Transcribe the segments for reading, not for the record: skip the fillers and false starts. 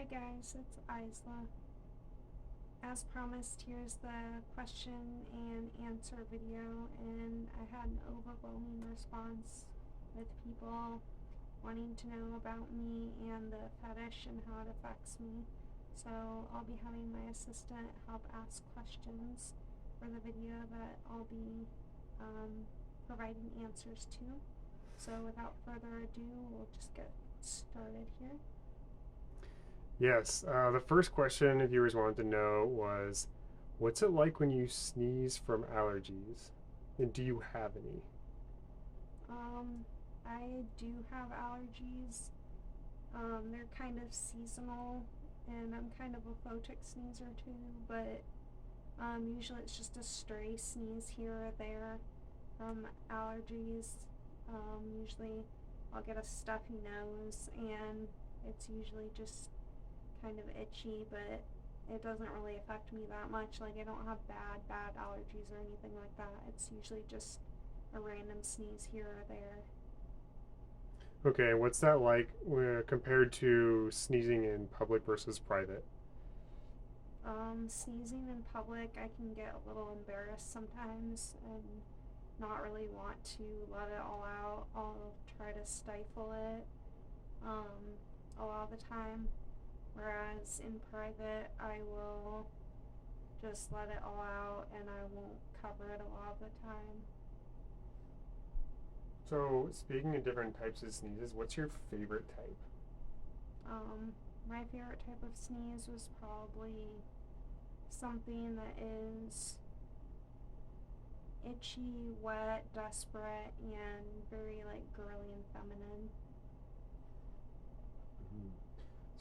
Hi guys, it's Isla. As promised, here's the question and answer video, and I had an overwhelming response with people wanting to know about me and the fetish and how it affects me. So I'll be having my assistant help ask questions for the video that I'll be providing answers to. So without further ado, we'll just get started here. Yes, the first question the viewers wanted to know was, what's it like when you sneeze from allergies? And do you have any? Um, I do have allergies. They're kind of seasonal, and I'm kind of a photic sneezer too, but usually it's just a stray sneeze here or there from allergies. Usually I'll get a stuffy nose, and it's usually just kind of itchy, but it doesn't really affect me that much. Like, I don't have bad allergies or anything like that. It's usually just a random sneeze here or there. Okay, what's that like compared to sneezing in public versus private? Sneezing in public, I can get a little embarrassed sometimes and not really want to let it all out. I'll try to stifle it a lot of the time. Whereas in private, I will just let it all out and I won't cover it a lot of the time. So, speaking of different types of sneezes, what's your favorite type? My favorite type of sneeze was probably something that is itchy, wet, desperate, and very like girly and feminine. Mhm.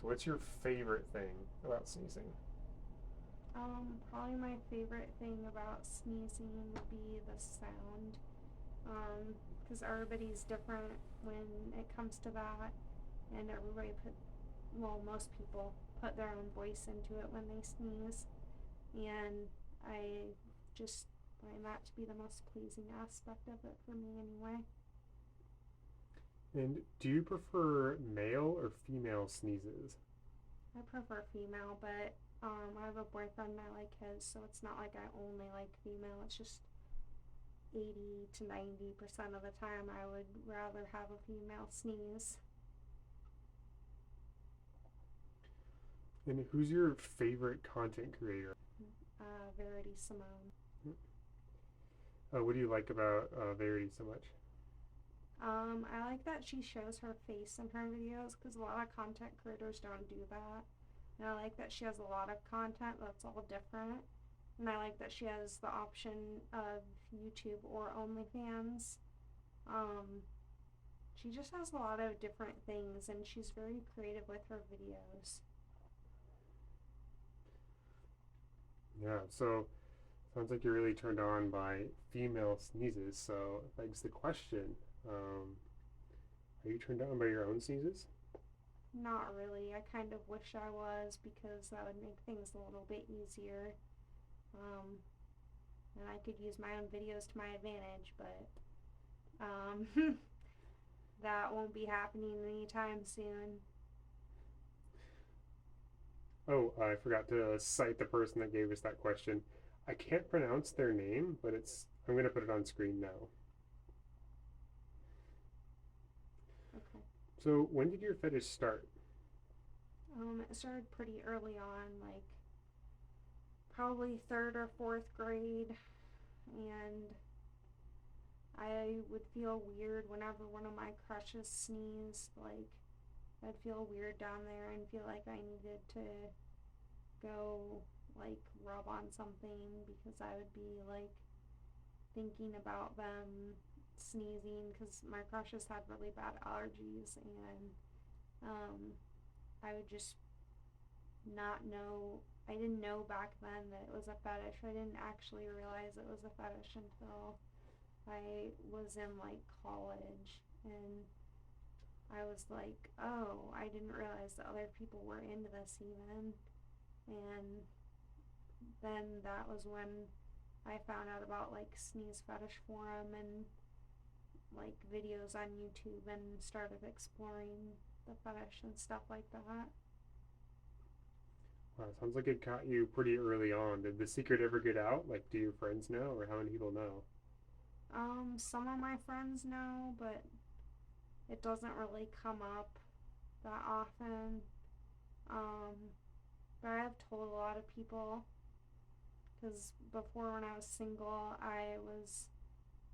So, what's your favorite thing about sneezing? Probably my favorite thing about sneezing would be the sound. Because everybody's different when it comes to that, and most people put their own voice into it when they sneeze, and I just find that to be the most pleasing aspect of it for me anyway. And do you prefer male or female sneezes? I prefer female, but I have a boyfriend and I like his, so it's not like I only like female. It's just 80 to 90% of the time I would rather have a female sneeze. And who's your favorite content creator? Verity Simone. What do you like about Verity so much? I like that she shows her face in her videos because a lot of content creators don't do that. And I like that she has a lot of content that's all different. And I like that she has the option of YouTube or OnlyFans. Um, she just has a lot of different things and she's very creative with her videos. Yeah, so sounds like you're really turned on by female sneezes. So it begs the question: are you turned on by your own sneezes? Not really. I kind of wish I was because that would make things a little bit easier. Um, and I could use my own videos to my advantage, but um, that won't be happening anytime soon. Oh, I forgot to cite the person that gave us that question. I can't pronounce their name, but it's. I'm going to put it on screen now. Okay. So, when did your fetish start? It started pretty early on, like probably third or fourth grade, and I would feel weird whenever one of my crushes sneezed. Like, I'd feel weird down there and feel like I needed to go, like, rub on something because I would be, like, thinking about them sneezing because my crushes had really bad allergies, and um, I would just not know. I didn't know back then that it was a fetish. I didn't actually realize it was a fetish until I was in like college, and I was like, oh, I didn't realize that other people were into this even. And then that was when I found out about like Sneeze Fetish Forum and like videos on YouTube and started exploring the fetish and stuff like that. Wow, sounds like it caught you pretty early on. Did the secret ever get out? Like, do your friends know, or how many people know? Some of my friends know, but it doesn't really come up that often. Um, but I have told a lot of people because before when I was single, I was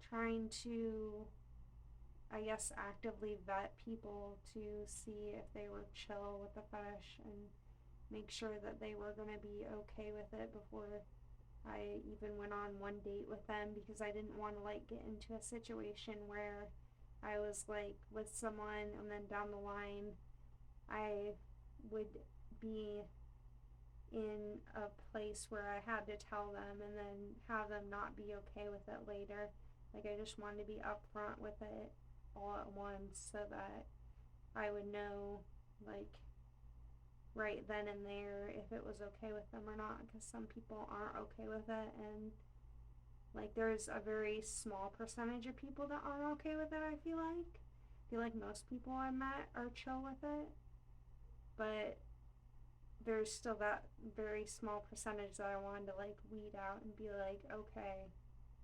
trying to, I guess, actively vet people to see if they were chill with the fetish and make sure that they were going to be okay with it before I even went on one date with them because I didn't want to like get into a situation where I was like with someone and then down the line I would be in a place where I had to tell them and then have them not be okay with it later. Like I just wanted to be upfront with it all at once so that I would know like right then and there if it was okay with them or not because some people aren't okay with it and like there's a very small percentage of people that aren't okay with it. I feel like most people I met are chill with it, but there's still that very small percentage that I wanted to like weed out and be like, okay,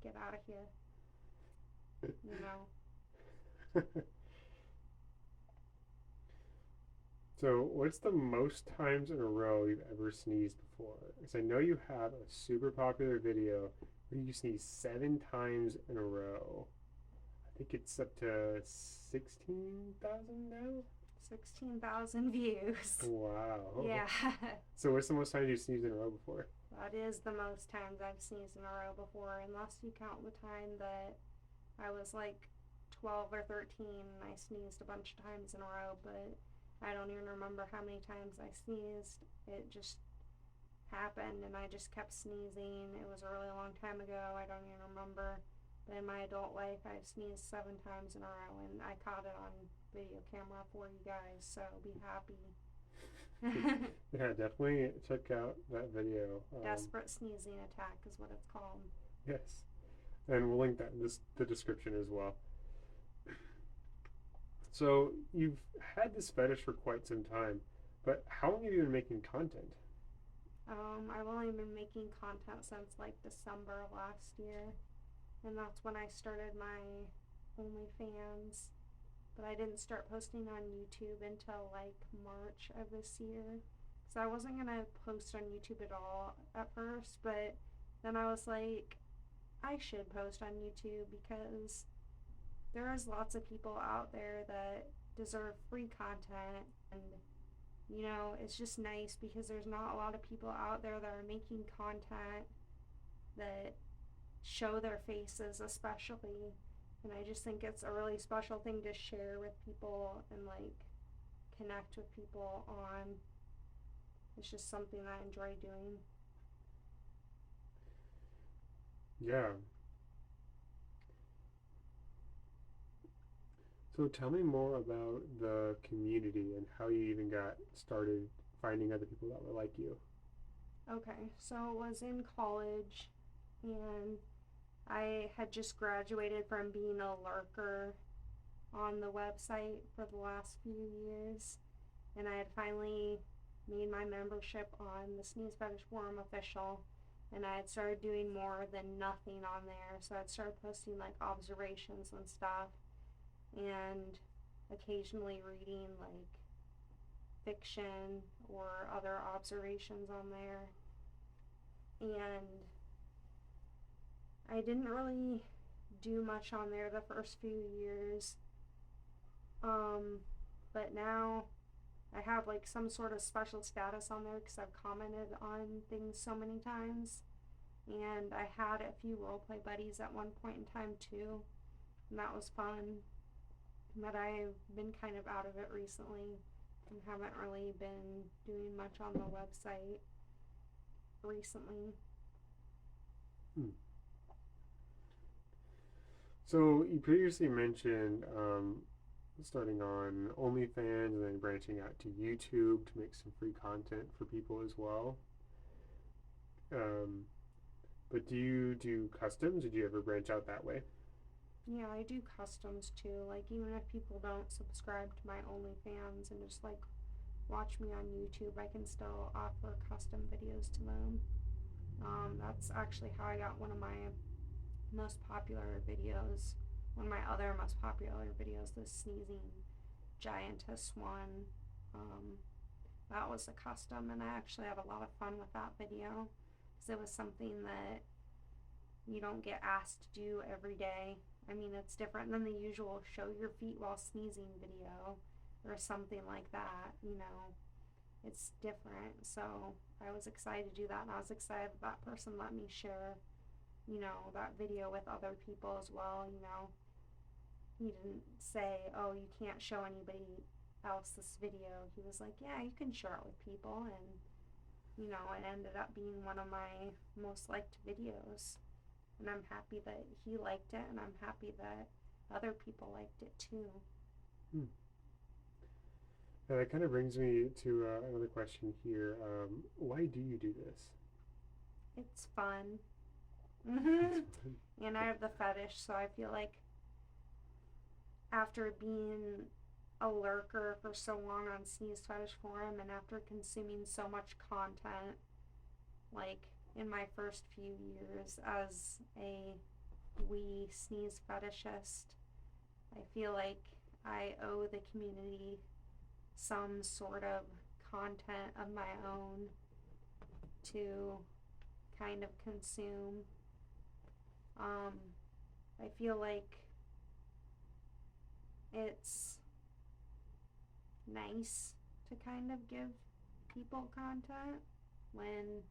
get out of here, you know. So, what's the most times in a row you've ever sneezed before? Because I know you have a super popular video where you sneeze 7 times in a row. I think it's up to 16,000 now. 16,000 views. Wow. Yeah, So, what's the most times you've sneezed in a row before? that is the most times I've sneezed in a row before, unless you count the time that I was like 12 or 13 and I sneezed a bunch of times in a row, but I don't even remember how many times I sneezed. It just happened and I just kept sneezing. It was a really long time ago. I don't even remember. But in my adult life, I've sneezed 7 times in a row and I caught it on video camera for you guys, so be happy. Yeah, definitely check out that video. Desperate sneezing attack is what it's called. Yes, and we'll link that in the description as well. So you've had this fetish for quite some time, but how long have you been making content? I've only been making content since like December of last year, and that's when I started my OnlyFans. But I didn't start posting on YouTube until like March of this year. So I wasn't gonna post on YouTube at all at first, but then I was like, I should post on YouTube because there is lots of people out there that deserve free content and it's just nice because there's not a lot of people out there that are making content that show their faces especially, and I just think it's a really special thing to share with people and like connect with people on. It's just something that I enjoy doing. Yeah. So tell me more about the community and how you even got started finding other people that were like you. Okay, so it was in college and I had just graduated from being a lurker on the website for the last few years, and I had finally made my membership on the Sneeze Fetish Forum official, and I had started doing more than nothing on there. So I'd started posting like observations and stuff, and occasionally reading like fiction or other observations on there. And I didn't really do much on there the first few years. Um, but now I have like some sort of special status on there because I've commented on things so many times. And I had a few roleplay buddies at one point in time too, and that was fun. But I've been kind of out of it recently and haven't really been doing much on the website recently. Hmm. So you previously mentioned starting on OnlyFans and then branching out to YouTube to make some free content for people as well. Um, but do you do customs? Did you ever branch out that way? Yeah, I do customs too. Like, even if people don't subscribe to my OnlyFans and just like watch me on YouTube, I can still offer custom videos to them. That's actually how I got one of my most popular videos. One of my other most popular videos, the sneezing giantess one. Um, that was a custom, and I actually had a lot of fun with that video because it was something that you don't get asked to do every day. I mean, it's different than the usual show your feet while sneezing video or something like that, you know. It's different. So I was excited to do that, and I was excited that person let me share, you know, that video with other people as well, you know. He didn't say, oh, you can't show anybody else this video. He was like, yeah, you can share it with people, and, you know, it ended up being one of my most liked videos. And I'm happy that he liked it, and I'm happy that other people liked it too. Hmm. That kind of brings me to another question here. Why do you do this? It's fun. It's Hmm. fun. And I have the fetish, so I feel like after being a lurker for so long on Sneeze Fetish Forum and after consuming so much content, like in my first few years as a wee sneeze fetishist, I feel like I owe the community some sort of content of my own to kind of consume. Um, I feel like it's nice to kind of give people content when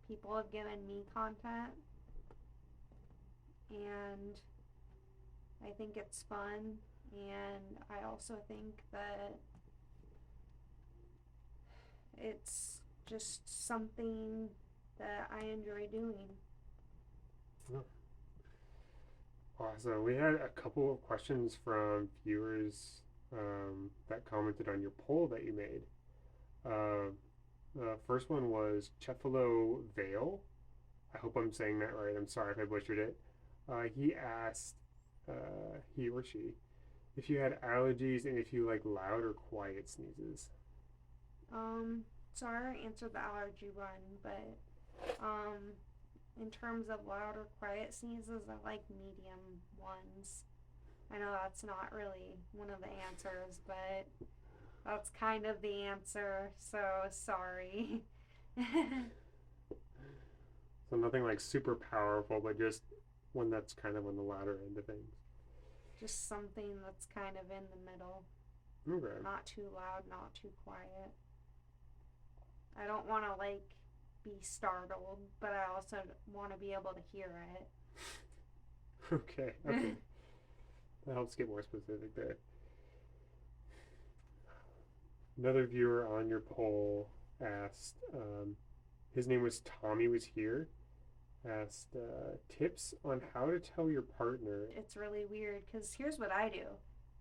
people have given me content, and I think it's fun, and I also think that it's just something that I enjoy doing. Oh, awesome. We had a couple of questions from viewers that commented on your poll that you made. Uh, the first one was Chefalo Vale. I hope I'm saying that right. I'm sorry if I butchered it. He asked, he or she, if you had allergies and if you like loud or quiet sneezes. Um, so I already answered the allergy one, but in terms of loud or quiet sneezes, I like medium ones. I know that's not really one of the answers, but that's kind of the answer, so sorry. So nothing like super powerful, but just one that's kind of on the louder end of things. Just something that's kind of in the middle. Okay. Not too loud, not too quiet. I don't want to, like, be startled, but I also want to be able to hear Okay. Okay. it. That helps get more specific there. Another viewer on your poll asked, his name was Tommy was here, asked tips on how to tell your partner. It's really weird because here's what I do.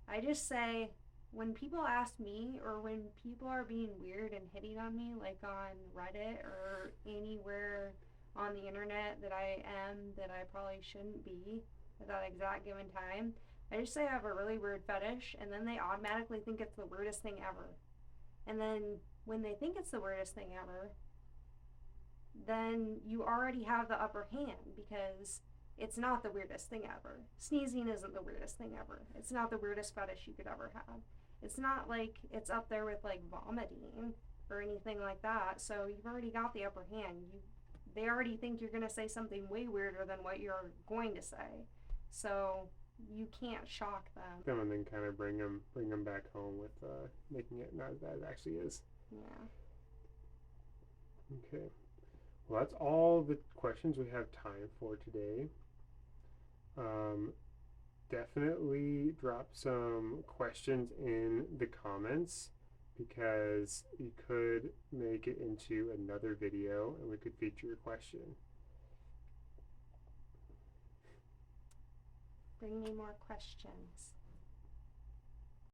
I just say, when people ask me or when people are being weird and hitting on me, like on Reddit or anywhere on the internet that I am that I probably shouldn't be at that exact given time, I just say I have a really weird fetish, and then they automatically think it's the weirdest thing ever. And then when they think it's the weirdest thing ever, then you already have the upper hand because it's not the weirdest thing ever. Sneezing isn't the weirdest thing ever. It's not the weirdest fetish you could ever have. It's not like it's up there with like vomiting or anything like that. So you've already got the upper hand. They already think you're going to say something way weirder than what you're going to say. So you can't shock them. And then kind of bring them back home with making it not as bad as it actually is. Yeah. Okay. Well, that's all the questions we have time for today. Um, Definitely drop some questions in the comments because you could make it into another video and we could feature your question. Bring me more questions.